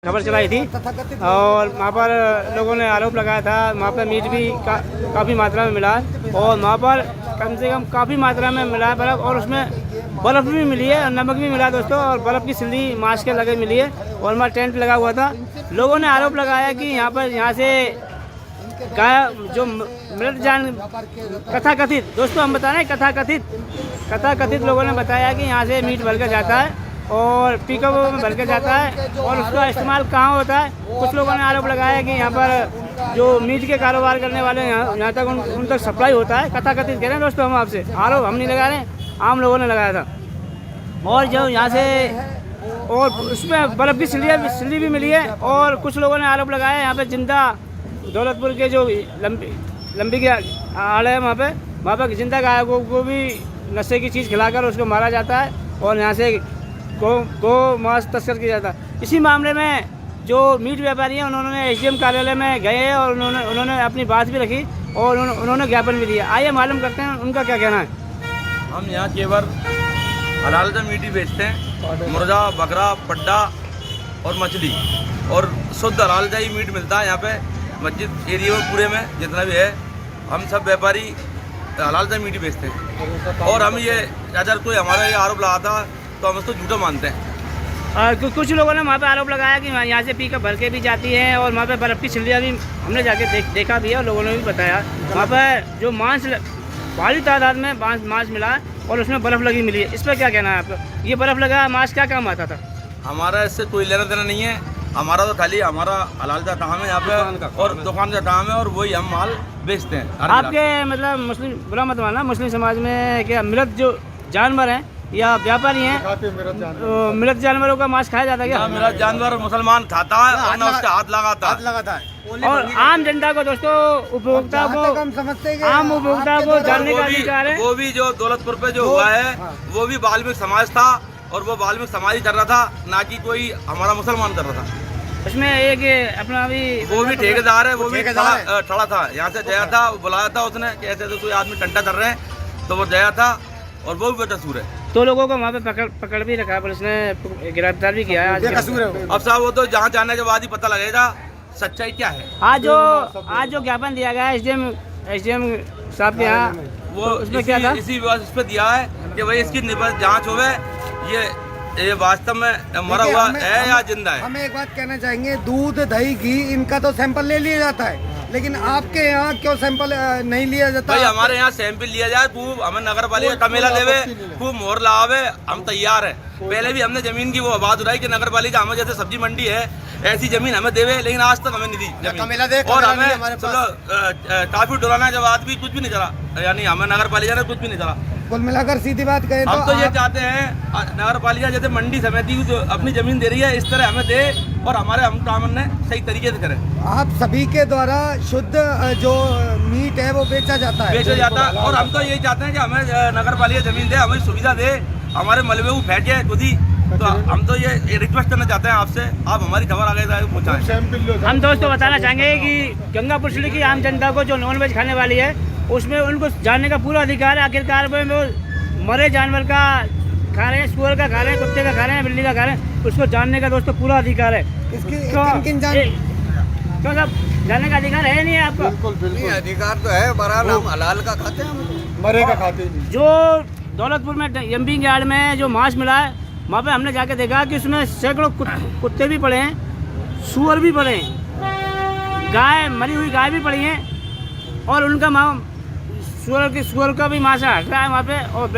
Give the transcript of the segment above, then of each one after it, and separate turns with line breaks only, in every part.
खबर चलाई थी और वहाँ पर लोगों ने आरोप लगाया था वहाँ पर मीट भी काफ़ी मात्रा में मिला और वहाँ पर कम से कम काफ़ी मात्रा में मिला है बर्फ़ और उसमें बर्फ़ भी मिली है और नमक भी मिला दोस्तों और बर्फ़ की सिल्ली मास्क के लगे मिली है और वहाँ टेंट लगा हुआ था। लोगों ने आरोप लगाया कि यहाँ से गाय जो मृत जान कथाकथित दोस्तों हम बता रहे हैं कथाकथित लोगों ने बताया कि यहाँ से मीट भर कर जाता है और पिकअप में भर के जाता है और उसका इस्तेमाल कहाँ होता है। कुछ लोगों ने आरोप लगाया कि यहाँ पर जो मीट के कारोबार करने वाले यहाँ तक उन तक सप्लाई होता है। कथाकथित कह रहे हैं दोस्तों हम आपसे, आरोप हम नहीं लगा रहे, आम लोगों ने लगाया था। और जो यहाँ से और उसमें बर्फ़ की सिल्ली भी मिली है और कुछ लोगों ने आरोप लगाया यहाँ पर जिंदा दौलतपुर के जो लंबी के आड़े है वहाँ पर जिंदा गाय को भी नशे की चीज़ खिलाकर उसको मारा जाता है और यहाँ से गो मांस तस्कर किया जाता है। इसी मामले में जो मीट व्यापारी हैं उन्होंने एसडीएम कार्यालय में गए और उन्होंने अपनी बात भी रखी और उन्होंने ज्ञापन भी दिया। आइए मालूम करते हैं उनका क्या कहना है।
हम यहाँ केवल हलाल का मीट ही बेचते हैं, मुर्गा बकरा पड्डा और मछली और शुद्ध हलाल का ही मीट मिलता है यहाँ पे मस्जिद एरिया में पूरे में जितना भी है। हम सब व्यापारी हलाल का मीट ही बेचते हैं और हम ये अगर कोई हमारा ये आरोप लगाता तो हम उसको झूठा मानते हैं।
कुछ लोगों ने वहाँ पे आरोप लगाया कि यहाँ से पिकअप भर के भी जाती है और वहाँ पे बर्फ़ की सिल्लियाँ भी हमने जाके देखा भी है और लोगों ने भी बताया वहाँ पर जो मांस भारी तादाद में मांस मिला और उसमें बर्फ़ लगी मिली है। इस पर क्या कहना है आपका? ये बर्फ़ लगा मांस क्या काम आता था?
हमारा इससे कोई लेना देना नहीं है, हमारा तो खाली हमारा हलाल का काम है यहाँ पे और दुकान का काम है और वही हम माल बेचते हैं।
आपके मतलब मुस्लिम बुरा मत मानना, मुस्लिम समाज में क्या मृत जो जानवर हैं या व्यापारी हैं मृत जानवरों का मांस खाया जाता है क्या?
मृत जानवर मुसलमान खाता है और ना उसका हाथ लगाता है।
और आम जनता को दोस्तों उपभोक्ता को आम उपभोक्ता को जानने का अधिकार है।
वो भी जो दौलतपुर पे जो हुआ है वो भी वाल्मीकि समाज था और वो वाल्मीकि समाज ही कर रहा था, ना कि कोई हमारा मुसलमान कर रहा था।
उसमें एक अपना
वो भी ठेकेदार है, वो भी खड़ा था, यहाँ से गया था, बुलाया था उसने कि ऐसे तो कोई आदमी टंटा कर रहे हैं तो वो गया था और वो भी बेकसूर है।
तो लोगों को वहाँ पे पकड़ भी रखा, पुलिस ने गिरफ्तार भी किया है।
अब साहब वो तो जहाँ जाने के बाद ही पता लगेगा सच्चाई क्या है।
आज जो ज्ञापन दिया गया एसडीएम साहब के यहाँ
वो
तो उसमें क्या था?
इसी इस पे दिया है कि भाई इसकी जांच होवे ये वास्तव में मरा हुआ है या जिंदा है।
हम एक बात कहना चाहेंगे, दूध दही घी इनका तो सैंपल ले लिया जाता है, लेकिन आपके यहाँ क्यों सैंपल नहीं लिया जाता?
भाई हमारे यहाँ सैंपल लिया जाए, खूब हमें नगर पालिका कमेला देवे, खूब मोहर लगावे, हम तैयार है। पहले भी हमने जमीन की वो बात उठाई कि नगर पालिका हमें जैसे सब्जी मंडी है ऐसी जमीन हमें देवे, लेकिन आज तक हमें नहीं दी और हमें काफी डराना जब आदमी कुछ भी नहीं चला, यानी हमें नगर पालिका ने कुछ भी नहीं चला।
कुल मिलाकर सीधी बात करें
हम तो ये चाहते हैं नगर पालिका जैसे मंडी समिति जो अपनी जमीन दे रही है इस तरह हमें दे और हमारे हम काम ने सही तरीके से करें।
आप सभी के द्वारा शुद्ध जो मीट है वो बेचा जाता है
और हम तो यही चाहते हैं कि हमें नगर पालिका जमीन दे, हमें सुविधा दे, हमारे मलबे को फेंके खुद ही। तो हम तो ये रिक्वेस्ट करना चाहते हैं आपसे, आप हमारी खबर आगे पहुँचाएं।
हम दोस्तों बताना चाहेंगे कि गंगापुर जिले की आम जनता को जो नॉनवेज खाने वाली है उसमें उनको जानने का पूरा अधिकार है। आखिरकार वो मरे जानवर का खा रहे हैं, सुअर का खा रहे हैं, कुत्ते का खा रहे हैं, बिल्ली का खा रहे हैं, उसको जानने का दोस्तों पूरा अधिकार है। क्यों साहब जानने का अधिकार है नहीं है आपका?
बिल्कुल अधिकार तो है, बहरहाल हम हलाल का खाते हैं, मरे का खाते हैं।
जो दौलतपुर में डंपिंग यार्ड में जो मांस मिला है वहाँ पे हमने जाके देखा कि उसमें सैकड़ों कुत्ते भी पड़े हैं, सुअर भी पड़े हैं, गाय मरी हुई गाय भी पड़ी हैं और उनका सुअर का भी मांस हट रहा है वहाँ पे और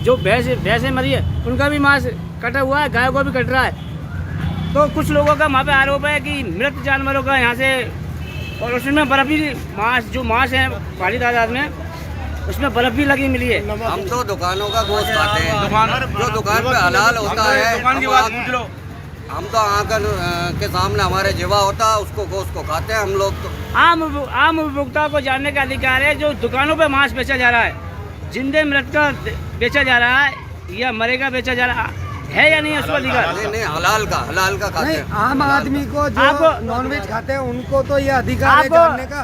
जो भैंसें मरी है उनका भी मांस कटा हुआ है, गाय को भी कट रहा है। तो कुछ लोगों का वहाँ पे आरोप है कि मृत जानवरों का यहाँ से और उसमें बर्फ भी जो मांस है भारी तादाद में उसमें बर्फ भी लगी मिली है।
हम तो दुकानों का गोश्त खाते हैं, जो दुकान पे हलाल होता है
दुकान की बात पूछ लो।
हम तो आकर के सामने हमारे जीवा होता है उसको गोश्त को खाते हैं हम लोग। तो
आम उपभोक्ता को जानने का अधिकार है। जो दुकानों पे मांस बेचा जा रहा है, जिंदे मृत का बेचा जा रहा है या मरे का बेचा जा रहा है या नहीं, उसको अधिकार
नहीं हलाल का खाते हैं। आम आदमी को जो नॉनवेज खाते हैं उनको तो ये अधिकार है जानने का।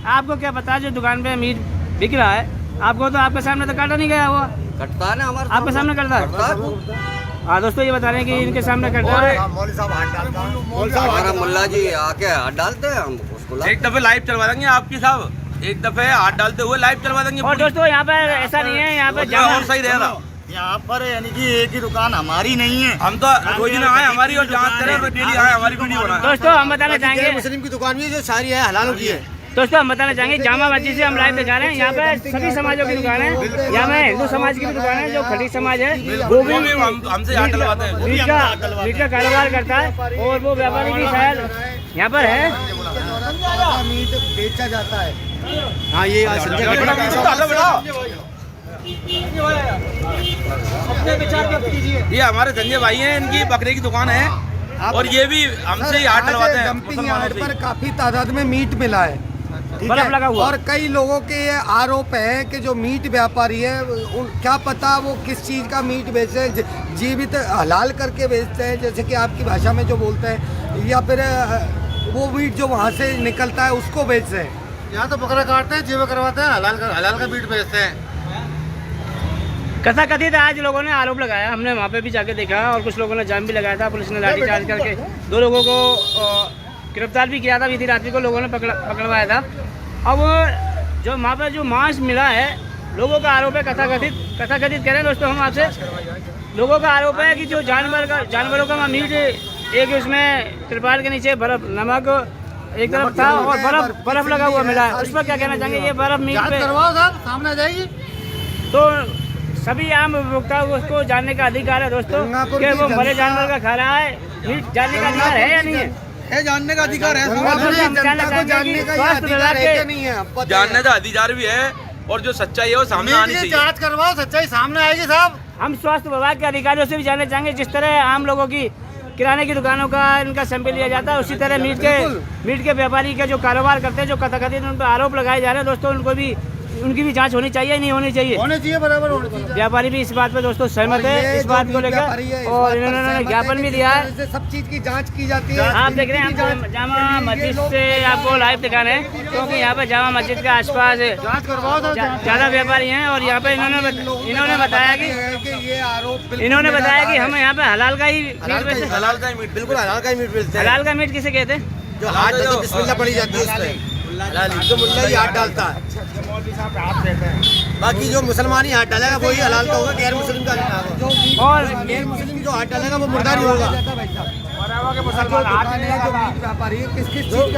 आपको क्या पता जो दुकान पे मीट बिक रहा है आपको तो आपके सामने तो काटा नहीं गया हुआ?
कटता है ना हमारे
आपके सामने कटता है। हाँ दोस्तों ये बता रहे हैं कि इनके सामने कट रहा है।
मौलवी साहब हाथ डालता है।
हमारा मुल्ला जी आके हाथ डालते हैं, हम उसको
एक दफे लाइव चलवा देंगे आपकी साहब, एक दफे हाथ डालते हुए लाइव चलवा देंगे।
और दोस्तों यहाँ पर ऐसा नहीं है, यहाँ पर
और
जामा
सही रहेगा।
यहाँ पर यानी कि एक ही दुकान हमारी नहीं है,
हम तो रोज ना आए हमारी और जांच करें और डेली आए हमारी वीडियो बनाए।
दोस्तों हम बताना चाहेंगे,
मुस्लिम की दुकान भी है जो सारी है हलालों की है।
दोस्तों हम बताना चाहेंगे जामा मस्जिद से हम लाइव दिखा रहे हैं। यहाँ पे सभी समाजों की दुकान है, यहाँ में हिंदू समाज की भी दुकान है, जो खड़ी समाज है वो भी
हमसे हाथ डलवाते हैं।
मीट का कारोबार करता है और वो व्यापारी भी शायद यहाँ पर है।
मीट बेचा जाता है।
हाँ ये
ये हमारे संजय भाई हैं, इनकी बकरे की दुकान है और ये भी हमसे ही हाथ डलवाते हैं।
डंपिंग यार्ड पर काफी तादाद में मीट मिला है, ठीक
बर्फ
है?
लगा हुआ।
और कई लोगों के ये आरोप है कि जो मीट व्यापारी है क्या पता वो किस चीज का मीट बेचते हैं, जीवित हलाल करके बेचते हैं जैसे कि आपकी भाषा में जो बोलते हैं, या फिर वो मीट जो वहाँ से निकलता है उसको बेचते हैं।
यहाँ तो बकरा काटते हैं, जीवा करवाते हैं, हलाल का मीट बेचते हैं।
कथाकथित आज लोगों ने आरोप लगाया, हमने वहाँ पे भी जाके देखा और कुछ लोगों ने जाम भी लगाया था। पुलिस ने लाठीचार्ज करके 2 लोगों को गिरफ्तार भी किया था। बीती रात्रि को लोगों ने पकड़वाया था। अब जो वहाँ पे जो मांस मिला है, लोगों का आरोप है, कथाकथित कह रहे हैं दोस्तों हम आपसे, लोगों का आरोप है कि जो जानवरों का मीट एक उसमें तिरपाल के नीचे बर्फ नमक एक तरफ था और बर्फ लगा हुआ मिला है। उस पर क्या कहना चाहेंगे? ये बर्फ मीट पे
करवाओ साहब, सामने आ जाएगी।
तो सभी आम उपभोक्ता उसको जानने का अधिकार है दोस्तों कि वो मरे जानवर का खा रहा है, मीट जानने का अधिकार है या नहीं है?
जानने का अधिकार है,
जानने का अधिकार भी है और जो सच्चाई है वो सामने आनी चाहिए।
जांच करवाओ, सच्चाई सामने आएगी साहब।
हम स्वास्थ्य विभाग के अधिकारियों से भी जानना चाहेंगे, जिस तरह आम लोगों की किराने की दुकानों का इनका सैंपल लिया जाता है, उसी तरह मीट के व्यापारी के जो कारोबार करते हैं, जो कथाकथित उन पर आरोप लगाए जा रहे हैं दोस्तों, उनकी भी जांच होनी चाहिए, नहीं होनी चाहिए?
होने चाहिए, बराबर होने चाहिए।
व्यापारी भी इस बात पे दोस्तों सहमत है, इस बात को लेकर, और इन्होंने ज्ञापन भी दिया है।
सब चीज की जांच की जाती है।
आप देख रहे हैं हम जामा मस्जिद से आपको लाइव दिखा रहे हैं, क्योंकि यहाँ पे जामा मस्जिद के आसपास
जांच करवाओ
ज्यादा व्यापारी हैं और यहाँ पे इन्होंने बताया कि हम यहाँ पे हलाल का ही मीट बेचते हैं।
हलाल का ही मीट,
बिल्कुल हलाल का ही मीट मिलता है।
हलाल का मीट किसे कहते हैं?
जो हाथ डालते बिस्मिल्लाह पड़ी जाती है उसमें, जो मुल्ला ही हाथ डालता है। बाकी जो मुसलमान ही हाथ डालेगा वही हलाल का होगा, गैर मुस्लिम का नहीं होगा।
और
गैर मुस्लिम जो हाथ डालेगा वो मुर्दारी होगा।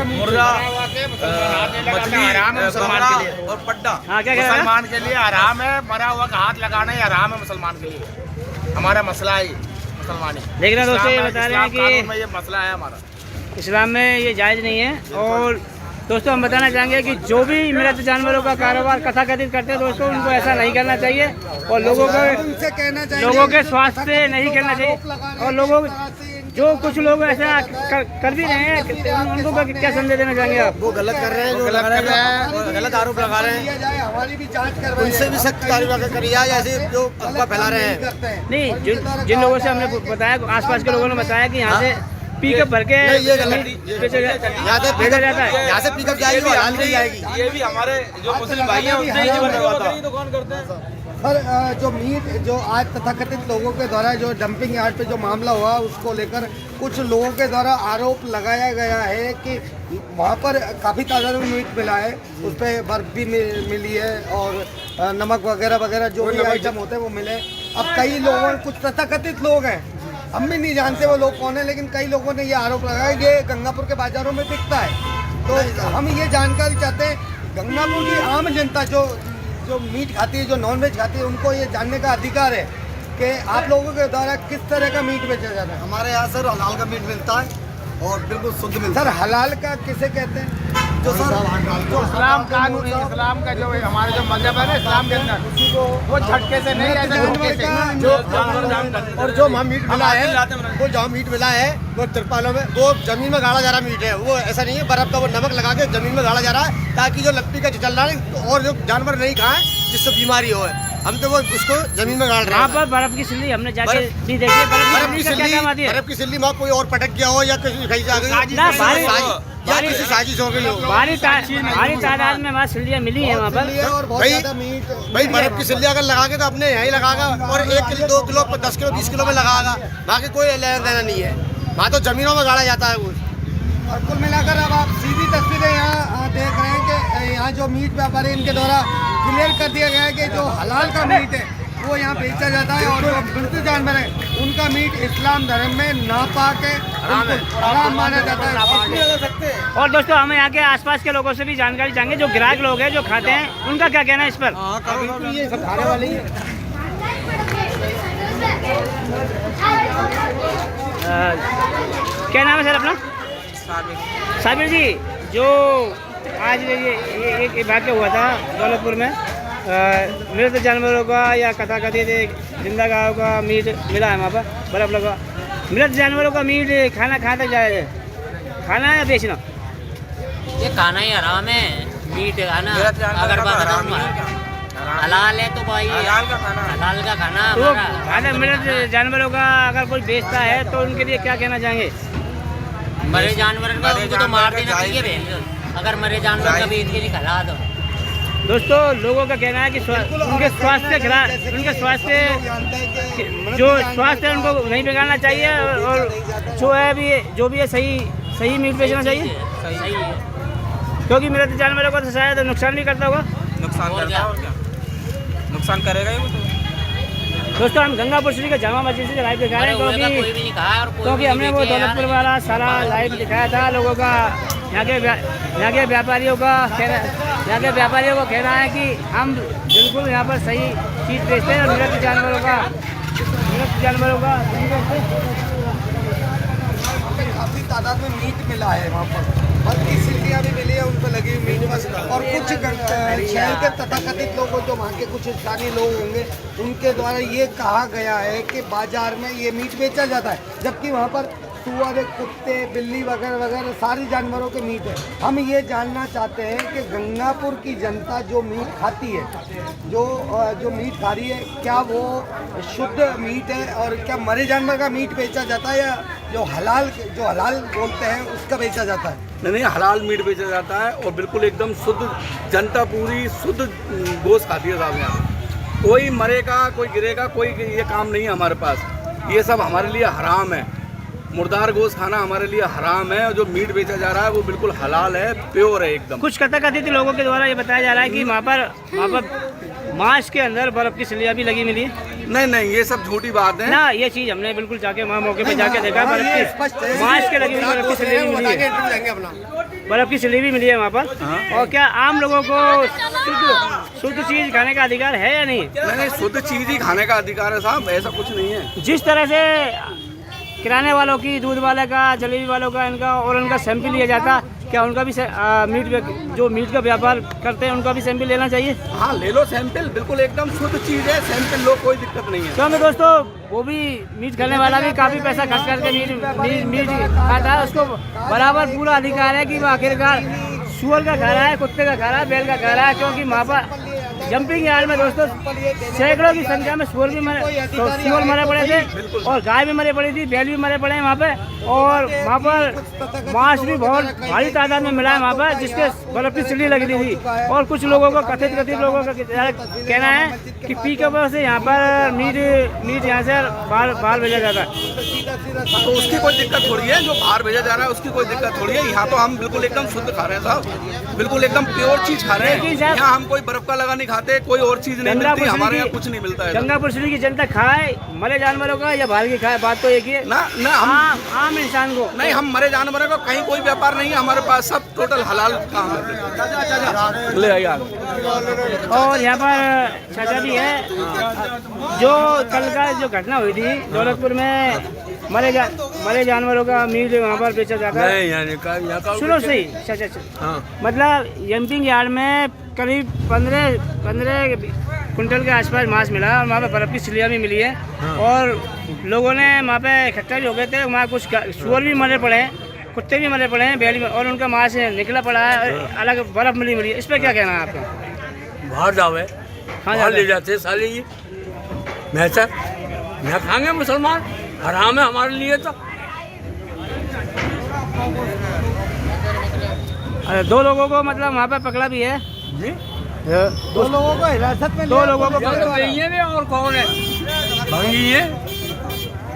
मुर्गा, मछली, बकरा और पड्डा
हाँ क्या कह रहे हैं?
मुसलमान के लिए आराम है, मरा हुआ का हाथ लगाना ही आराम है मुसलमान के लिए। हमारा मसला है मुसलमानी।
देख रहे हैं दोस्तों, ये बता रहे हैं कि
ये मसला है हमारा,
इस्लाम में ये जायज़ नहीं है। और दोस्तों हम बताना चाहेंगे कि जो भी मृत जानवरों का कारोबार कथाकथित करते हैं दोस्तों, उनको ऐसा नहीं करना चाहिए और लोगों के स्वास्थ्य पे नहीं करना चाहिए। और जो कुछ लोग ऐसा कर भी रहे हैं, उनको क्या संदेश देना चाहेंगे आप?
वो गलत कर रहे हैं, जो गलत कर रहे हैं, गलत आरोप लगा रहे हैं,
हमारी भी जांच करवाई
उनसे भी सख्त कार्रवाई करी जाए, ऐसे जो अफवाह फैला रहे हैं।
नहीं, जिन लोगों से हमने बताया, आसपास के लोगों ने बताया कि यहाँ से पिकअप भर के
ये गलत
भेजा जाता है।
यहाँ से पिकअप जाएगी और हलाल नहीं जाएगी।
ये भी हमारे जो मुस्लिम भाई हैं उनसे ही जीवन करवाता है।
पर जो मीट जो आज तथाकथित लोगों के द्वारा जो डंपिंग यार्ड पे जो मामला हुआ, उसको लेकर कुछ लोगों के द्वारा आरोप लगाया गया है कि वहाँ पर काफ़ी तादाद में मीट मिला है, उस पर बर्फ भी मिली है और नमक वगैरह जो भी आइटम होते हैं वो मिले। अब कई लोगों, कुछ तथाकथित लोग हैं, हम भी नहीं जानते वो लोग कौन है, लेकिन कई लोगों ने ये आरोप लगाया कि ये गंगापुर के बाज़ारों में बिकता है। तो हम ये जानकारी चाहते हैं, गंगापुर की आम जनता जो मीट खाती है, जो नॉनवेज खाती है, उनको ये जानने का अधिकार है कि आप लोगों के द्वारा किस तरह का मीट बेचा जाता है।
हमारे यहाँ सर हलाल का मीट मिलता है और बिल्कुल शुद्ध मिलता
सर हलाल का किसे कहते हैं?
है। जो
इस्लाम कानून, इस्लाम का जो हमारे जो मजहब है ना, इस्लाम के अंदर वो झटके से नहीं, ऐसे झटके से।
और जो वहाँ मीट मिला है, वो जहाँ मीट मिला है वो तिरपालों में, वो जमीन में गाड़ा जा रहा मीट है, वो ऐसा नहीं है बर्फ का वो नमक लगा के जमीन में गाड़ा जा रहा है, ताकि जो लकड़ी का चल रहा है और जो जानवर नहीं खाएं जिससे बीमारी हो। हम तो वो उसको जमीन में गाड़ रहे
वहाँ
हैं।
पर बर्फ की सिल्ली हमने जाके भी देखी है।
बर्फ की सिल्ली में कोई और पटक गया हो या कहीं से आ गई, या किसी साजिश हो गई हो।
भारी तादाद में वहाँ सिल्लियाँ मिली हैं वहाँ पर।
और बहुत
भाई
ज्यादा मीट
भाई बर्फ की सिल्ली अगर लगागे तो अपने यहाँ ही लगागा और 1 किलो 2 किलो 10 किलो 20 किलो में लगागा, बाकी कोई लेना देना नहीं है। वहाँ तो जमीनों में गाड़ा जाता है वो।
और कुल मिलाकर अब आप सीधी तस्वीरें यहाँ देख रहे हैं कि यहाँ जो मीट व्यापारी इनके द्वारा क्लियर कर दिया गया है कि जो हलाल का मीट है वो यहाँ बेचा जाता है और जो घुलते जानवर है उनका मीट इस्लाम धर्म में नापाक है, हराम माना जाता है।
और दोस्तों हमें यहाँ के आसपास के लोगों से भी जानकारी चाहेंगे, जो ग्राहक लोग हैं जो खाते हैं उनका क्या कहना है इस पर।
बिल्कुल ये सब खाने वाले ही है।
क्या नाम है सर अपना? साबिर जी, जो आज ये एक वाक़या हुआ था दौलतपुर में, मृत जानवरों का या कथाकथित जिंदा गायों का मीट मिला है वहाँ पर, बर्फ लगा। मृत जानवरों का मीट खाना कहाँ तक जायज़ है, खाना है या बेचना?
ये खाना ही हराम है, मीट खाना अगर हलाल है तो भाई हलाल का खाना
तो खाना मृत जानवरों का अगर कोई बेचता है तो उनके लिए क्या कहना चाहेंगे?
मरे जानवर का उनको तो मार देना चाहिए भैया, अगर मरे जानवर का बेच के नहीं खिला दो।
दोस्तों लोगों का कहना है कि उनके स्वास्थ्य जो स्वास्थ्य है उनको नहीं बिगाड़ना चाहिए और जो भी है सही मीट बेचना चाहिए।
सही है,
क्योंकि मृत जानवरों को तो शायद नुकसान भी करता होगा।
नुकसान करेगा ही वो तो।
दोस्तों हम गंगापुर श्री के जामा मस्जिद से लाइव दिखा रहे हैं क्योंकि हमने वो दौलतपुर वाला सारा लाइव दिखाया था लोगों का। यहाँ के व्यापारियों को कहना है कि हम बिल्कुल यहाँ पर सही चीज़ बेचते हैं और मृत जानवरों का
काफी तादाद में मीट मिला है वहाँ पर, बल्कि सिल्लियाँ भी मिली है उन पर लगी हुई मीट। और कुछ शहर के तथाकथित लोग जो वहाँ के कुछ स्थानीय लोग होंगे उनके द्वारा ये कहा गया है कि बाजार में ये मीट बेचा जाता है, जबकि वहाँ पर सुअर, कुत्ते, बिल्ली वगैरह वगैरह सारी जानवरों के मीट है। हम ये जानना चाहते हैं कि गंगापुर की जनता जो मीट खाती है, जो मीट खा रही है, क्या वो शुद्ध मीट है और क्या मरे जानवर का मीट बेचा जाता है या जो हलाल बोलते हैं उसका बेचा जाता है?
नहीं, हलाल मीट बेचा जाता है और बिल्कुल एकदम शुद्ध, जनता पूरी शुद्ध गोश्त खाती है साहब। यहाँ कोई मरेगा कोई गिरेगा, कोई ये काम नहीं है हमारे पास। ये सब हमारे लिए हराम है, मुर्दार गोश्त खाना हमारे लिए हराम है और जो मीट बेचा जा रहा है वो बिल्कुल हलाल है, प्योर है एकदम।
कुछ कथाकथित लोगों के द्वारा ये बताया जा रहा है कि वहाँ पर मांस के अंदर बर्फ की सिल्लियाँ भी लगी मिली है।
नहीं, ये सब झूठी बात है
ना, ये चीज़ हमने बिल्कुल जाके वहाँ मौके पे जाके देखा, मांस के लगी हुई बर्फ की सिल्ली भी मिली है, बर्फ की सिल्ली भी मिली है वहाँ पर। और क्या आम लोगों को शुद्ध चीज़ खाने का अधिकार है या नहीं?
नहीं, शुद्ध चीज़ ही खाने का अधिकार है साहब, ऐसा कुछ नहीं है।
जिस तरह से किराने वालों की, दूध वाले का, जलेबी वालों का, इनका और उनका सैंपल लिया जाता, क्या उनका भी जो मीट का व्यापार करते हैं उनका भी सैंपल लेना चाहिए?
हाँ, ले लो सैंपल, बिल्कुल एकदम शुद्ध चीज़ है, सैंपल लो, कोई दिक्कत नहीं है।
क्योंकि दोस्तों वो भी मीट खाने वाला भी काफ़ी पैसा खर्च करके मीट खाता है, उसको बराबर पूरा अधिकार है कि वो आखिरकार सुअर का खा रहा है, कुत्ते का खा रहा है, बैल का खा रहा है। क्योंकि वहाँ पर जंपिंग यार्ड में दोस्तों सैकड़ों की संख्या में सुअर मरे पड़े थे और गाय भी मरे पड़ी थी, बैल भी मरे पड़े हैं वहाँ पे। और वहाँ पर मांस भी बहुत भारी तादाद में मिला है वहाँ पर, जिसके बर्फ की सिल्ली लगी थी। और कुछ लोगों को कथित लोगों का कहना है कि पी के वजह से यहाँ पर मीट यहाँ से बाहर भेजा जाता है।
तो उसकी कोई दिक्कत थोड़ी है, जो बाहर भेजा जा रहा है उसकी कोई दिक्कत थोड़ी है। यहाँ तो हम बिल्कुल एकदम शुद्ध खा रहे हैं साहब, बिल्कुल एकदम प्योर चीज़ खा रहे हैं। यहाँ हम कोई बर्फ का लगा नहीं खाते, कोई और चीज़ नहीं मिलती, हमारे यहाँ कुछ नहीं मिलता है।
गंगापुर श्री की जनता खाए मरे जानवरों का या बाहर की खाए, बात तो एक ही है
ना,
आम इंसान को
नहीं। हम मरे जानवरों का कहीं कोई व्यापार नहीं है हमारे पास, सब टोटल हलाल काम है। ले आइए।
और यहाँ पर चाचा भी है, जो कल का जो घटना हुई थी दौलतपुर में, मरे जानवरों का मीट वहाँ पर बेचा जाता है। सुनो सही चाचा, मतलब जंपिंग यार्ड में करीब 15 कुंटल के आसपास मांस मिला और वहाँ पे बर्फ की सिल्लियाँ भी मिली है। और लोगों ने वहाँ पे इकट्ठा भी हो गए थे, वहाँ कुछ सुअर भी मरे पड़े हैं, कुत्ते भी मरे पड़े हैं, बैल भी, और उनका मांस निकला पड़ा है, अलग बर्फ मिली है। इस पर क्या कहना है आपका?
बाहर जावे,
हाँ
ले जाते साले ये मैचा यहाँ खाएंगे मुसलमान, हराम है हमारे लिए। तो
अरे 2 लोगों को मतलब वहाँ पे पकड़ा भी है।
दो लोगों को हिरासत में
2 लोगों को पकड़ा
है और कौन है भंगी है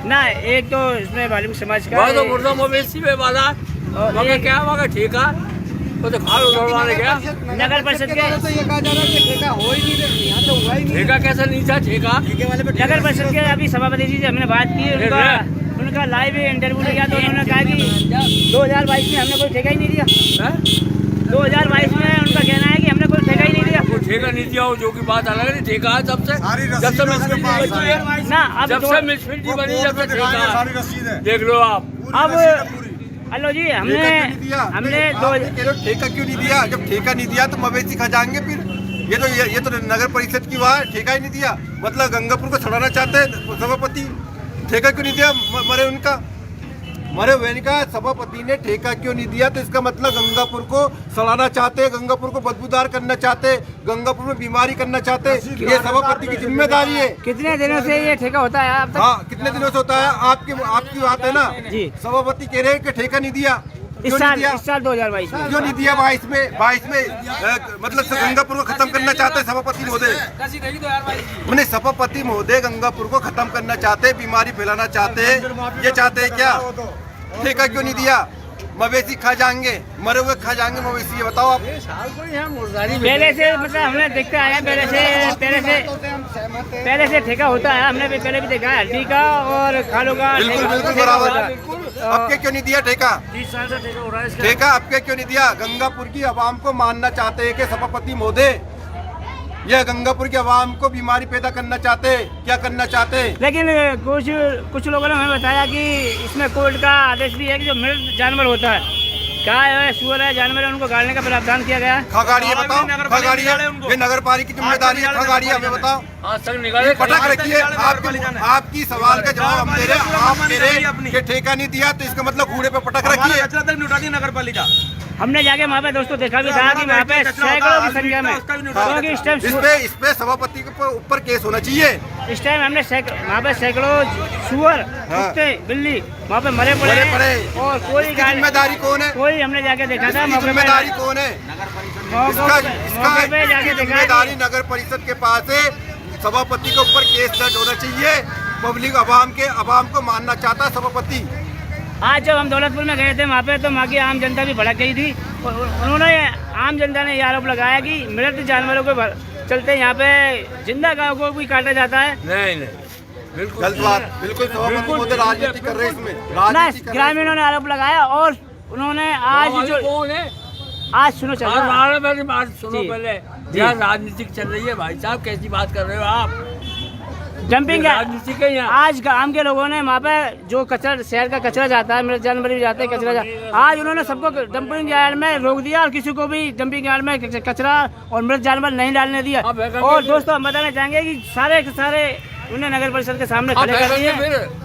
ना, एक तो इसमें वालिम समाज का
वहाँ तो मुर्दा मवेशी में वाला मगर क्या वहाँ ठेका वो तो खाल उड़वाने गया
नगर परिषद के
तो ये कहा जा रहा है कि ठेका हो ही नहीं रहा, यहाँ तो हुआ ही नहीं।
ठेका कैसा नहीं था ठेका
नगर परिषद के अभी सभापति जी से हमने बात की, उनका लाइव इंटरव्यू लिया तो उन्होंने कहा कि 2022 में हमने कोई ठेका ही नहीं दिया। 2022 में उनका कहना है कि हमने कोई ठेका ही नहीं दिया।
वो ठेका नहीं दिया हो जो की बात अलग है। ठेका है जब से म्यूनसिपैलिटी बनी है
ना, अब
जब से म्यूनसिपैलिटी बनी जब से ठेका है। देख लो आप
अब हेलो जी हमने
ठेका क्यों नहीं दिया? जब ठेका नहीं दिया तो मवेशी खा जाएंगे फिर। ये तो नगर परिषद की वहाँ ठेका ही नहीं दिया, मतलब गंगापुर को छुड़ाना चाहते हैं सभापति। ठेका क्यों नहीं दिया? मरे हुए का सभापति ने ठेका क्यों नहीं दिया? तो इसका मतलब गंगापुर को सड़ाना चाहते, गंगापुर को बदबूदार करना चाहते, गंगापुर में बीमारी करना चाहते। ये सभापति की जिम्मेदारी है।
कितने दिनों से ये ठेका होता है आप तक?
हाँ, कितने दिनों से होता है? आपकी बात है ना
जी।
सभापति कह रहे हैं कि ठेका नहीं दिया।
इस साल 2022 में
क्यों नहीं दिया? 22 में मतलब गंगापुर को खत्म करना चाहते हैं सभापति महोदय। मैंने सभापति महोदय गंगापुर को खत्म करना चाहते, बीमारी फैलाना चाहते, ये चाहते हैं क्या? ठेका क्यों नहीं दिया? मवेशी खा जाएंगे, मरे हुए खा जाएंगे मवेशी, ये बताओ आप।
पहले से मतलब हमने देखते आए हैं, पहले से ठेका होता है, हमने भी पहले भी देखा है हल्दी का और खालों का।
बिल्कुल बराबर। अब के क्यों नहीं दिया ठेका?
30 साल से ठेका हो रहा है।
ठेका अब के क्यों नहीं दिया? गंगापुर की आवाम को मानना चाहते हैं कि सभापति महोदय यह गंगापुर की आवाम को बीमारी पैदा करना चाहते, क्या करना चाहते?
लेकिन कुछ लोगों ने हमें बताया कि इसमें कोर्ट का आदेश भी है कि जो मृत जानवर होता है, गाय है, सूअर है, जानवर है, उनको गाड़ने का प्रावधान किया गया है।
खगाड़ी है, बताओ खगाड़ी है, ये नगर पालिका की जिम्मेदारी है। खगाड़ी है, हमें बताओ। पटक रखिए, आपकी सवाल का जवाब हम दे रहे हैं। आप कह रहे कि ठेका नहीं दिया तो इसका मतलब कूड़े पे पटक रखिए।
नगर पालिका
हमने जाके वहाँ पे दोस्तों देखा भी था कि वहाँ पे सैकड़ों की संख्या में, क्योंकि
इस पे सभापति के ऊपर केस होना चाहिए।
इस टाइम हमने वहाँ पे सैकड़ों सुअर, कुत्ते, बिल्ली वहाँ पे मरे पड़े और कोई
जिम्मेदारी कौन है?
कोई हमने जाके देखा था।
जिम्मेदारी कौन है? इसका जिम्मेदारी नगर परिषद के पास है। सभापति के ऊपर केस दर्ज होना चाहिए। पब्लिक आवाम को मानना चाहता सभापति।
आज जब हम दौलतपुर में गए थे वहाँ पे तो वहाँ की आम जनता भी भड़क गई थी। उन्होंने आम जनता ने ये आरोप लगाया कि मृत जानवरों के चलते यहाँ पे जिंदा गायों को भी काटा जाता है।
नहीं बिल्कुल
गलत बात। बिल्कुल राजनीति कर रहे हैं इसमें।
ना, ग्रामीणों ने आरोप लगाया और उन्होंने आज जो आज सुनो
पहले यहाँ राजनीतिक चल रही है भाई साहब, कैसी बात कर रहे हो आप?
डंपिंग
राजनीति के यहाँ
आज गांव के लोगों ने वहाँ पे जो कचरा, शहर का कचरा जाता है, मृत जानवर भी जाते हैं, कचरा आज उन्होंने सबको डंपिंग यार्ड में रोक दिया और किसी को भी डंपिंग यार्ड में कचरा और मृत जानवर नहीं डालने दिया। और दोस्तों हम बताना चाहेंगे कि सारे उन्हें नगर परिषद के सामने खड़े कर दिए।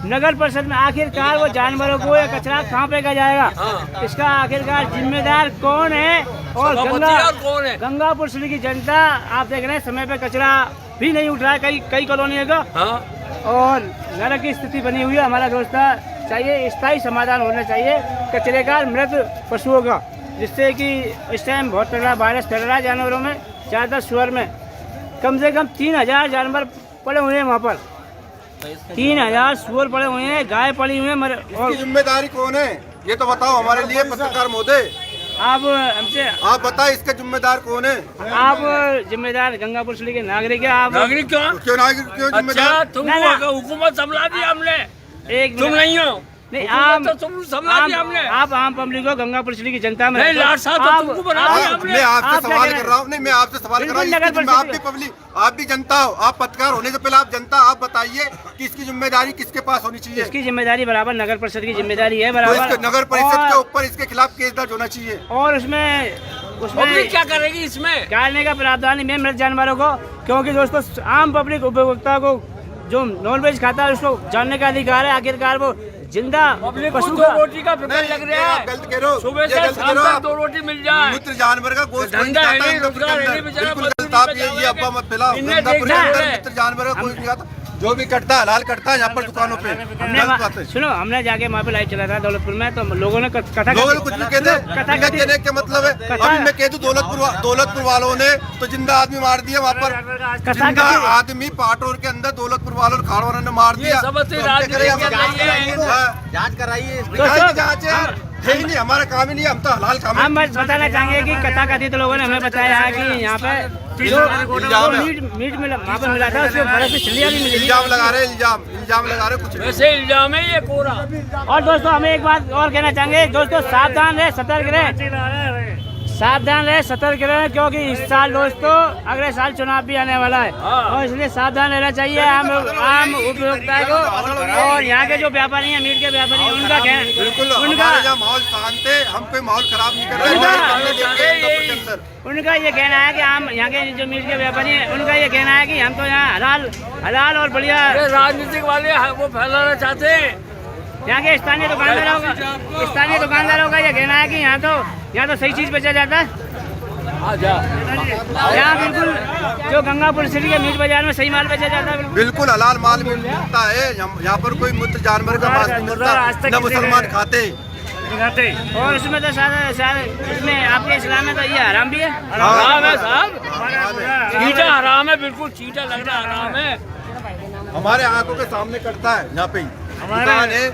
नगर परिषद में आखिरकार वो जानवरों को ये कचरा कहाँ फेंका जाएगा, इसका आखिरकार जिम्मेदार कौन है? और गंगापुर सिटी की जनता आप देख रहे हैं समय पे कचरा भी नहीं उठ रहा है कई कॉलोनियों का। और नरक की स्थिति बनी हुई है। हमारा दोस्त चाहिए स्थायी समाधान होना चाहिए कचरे का, मृत पशुओं का, जिससे कि इस टाइम बहुत तगड़ा वायरस फैल रहा है जानवरों में। ज़्यादातर सुअर में कम से कम 3000 जानवर पड़े हुए हैं वहाँ पर। 3000 सुअर पड़े हुए हैं, गाय पड़ी हुई है। और
जिम्मेदारी कौन है ये तो बताओ हमारे लिए पत्रकार महोदय।
आप हमसे
आप बताए इसका जिम्मेदार कौन है?
आप जिम्मेदार गंगापुर सिटी के नागरिक है। आप
नागरिक क्यों जिम्मेदार? तुम हुकूमत संभला दी हमने, तुम नहीं हो।
नहीं आप आम पब्लिक हो, गंगापुर सिटी की जनता में
मैं आपसे सवाल कर रहा हूँ। नहीं, मैं आपसे सवाल कर रहा हूँ। आप भी पब्लिक, आप भी जनता हो, आप पत्रकार होने से पहले आप जनता, आप बताइए कि इसकी जिम्मेदारी किसके पास होनी चाहिए?
इसकी जिम्मेदारी बराबर नगर परिषद की जिम्मेदारी है बराबर।
तो नगर परिषद के ऊपर इसके खिलाफ केस दर्ज होना चाहिए।
और उसमें
क्या करेगी? इसमें
डालने का प्रावधान में मृत जानवरों को, क्योंकि दोस्तों आम पब्लिक उपभोक्ता को जो नॉनवेज खाता है उसको जानने का अधिकार है। आखिरकार वो जिंदा
पशु का रोटी का फिक्र लग रहा है।
गलत कह रहे हो,
सुबह से शाम तक 2 रोटी मिल जाए।
मूत्र जानवर का गोश्त
धंधा है नहीं, रोजगार है नहीं,
बिल्कुल गलत। आप ये अब्बा मत फैलाओ। गंगापुर के अंदर मूत्र जानवर का गोश्त नहीं खाता। जो भी कटता है हलाल कटता है यहाँ पर दुकानों पे। गलत बात है।
सुनो, हमने जाके वहाँ पे लाइव चला था दौलतपुर में, तो लोगों ने कथा
लोगों ने कुछ भी कहते कहने के मतलब है, अभी मैं कह दूं दौलतपुर वालों ने तो जिंदा आदमी मार दिया वहाँ पर, जिंदा आदमी पाटोर के अंदर दौलतपुर वालों ने खाड़ वालों ने मार दिया।
जांच कराइए।
जांच है ही नहीं, हमारा काम ही नहीं, हम तो हलाल काम।
हम बस बताना चाहेंगे कि कथा कथित लोगों ने हमें बताया है कि यहाँ पे जो मीट मिला वहाँ पे मिला था, उसको बर्फ से छिलिया भी मिली।
इल्जाम लगा रहे इल्जाम लगा रहे कुछ
वैसे इल्जाम है ये कोरा।
और दोस्तों हमें एक बात और कहना चाहेंगे, दोस्तों सावधान रहे, सतर्क रहे, क्योंकि इस साल दोस्तों अगले साल चुनाव भी आने वाला है और इसलिए सावधान रहना चाहिए आम उपभोक्ता को। और यहाँ के जो व्यापारी हैं, मीट के व्यापारी हैं, उनका क्या है,
बिल्कुल
उनका
माहौल शांत है, हम कोई माहौल खराब नहीं कर रहे।
उनका ये कहना है कि हम यहाँ के जो मीट के व्यापारी हैं, उनका ये कहना है कि हम तो यहाँ हलाल और बढ़िया
राजनीतिक वाले वो फैलाना चाहते हैं।
यहाँ के स्थानीय दुकानदारों का ये कहना है कि यहाँ तो सही चीज बेचा जाता है। यहाँ बिल्कुल जो गंगापुर सिटी के मीट बाजार में सही माल बेचा जाता है,
बिल्कुल हलाल माल मिलता है। यहाँ पर कोई मुक्त जानवर का मांस नहीं मिलता, न मुसलमान खाते।
और उसमें तो शायद इसमें आपके इस्लाम में तो ये हराम भी है।
हराम है साहब, चीटा हराम है, बिल्कुल चीटा लग रहा हराम है।
हमारे आंखों के सामने कटता है। यहाँ पे दुकान है,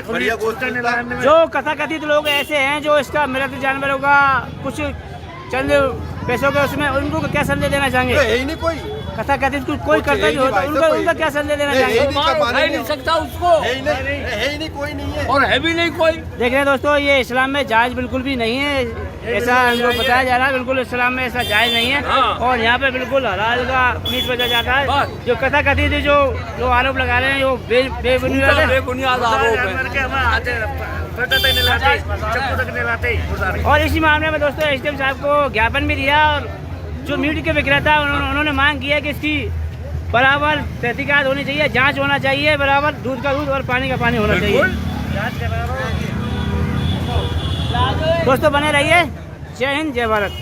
बढ़िया गोश्त मिलता है।
जो कथाकथित लोग ऐसे हैं जो इसका मृत जानवरों का कुछ चंद पैसों के उसमें, उनको क्या संदेश देना चाहेंगे?
है ही नहीं कोई
कथाकथित कोई करता भी होता, उनका क्या संदेश देना चाहेंगे?
नहीं सकता उसको,
है ही नहीं, कोई नहीं है
और है भी नहीं कोई।
देख रहे हैं दोस्तों, ये इस्लाम में जायज बिल्कुल भी नहीं है, ऐसा हमको बताया जा रहा है। बिल्कुल इस्लाम में ऐसा जायज नहीं है। और यहाँ पे बिल्कुल हलाल का मीट बेचा जाता है। जो कथाकथित जो आरोप लगा रहे हैं वो
बेबुनियाद आरोप है।
और इसी मामले में दोस्तों एसडीएम साहब को ज्ञापन भी दिया, और जो मीट के विक्रेता उन्होंने मांग की है कि इसकी बराबर तहकीकात होनी चाहिए, जांच होना चाहिए, बराबर दूध का दूध और पानी का पानी होना चाहिए। दोस्तों बने रहिए। जय हिंद, जय भारत।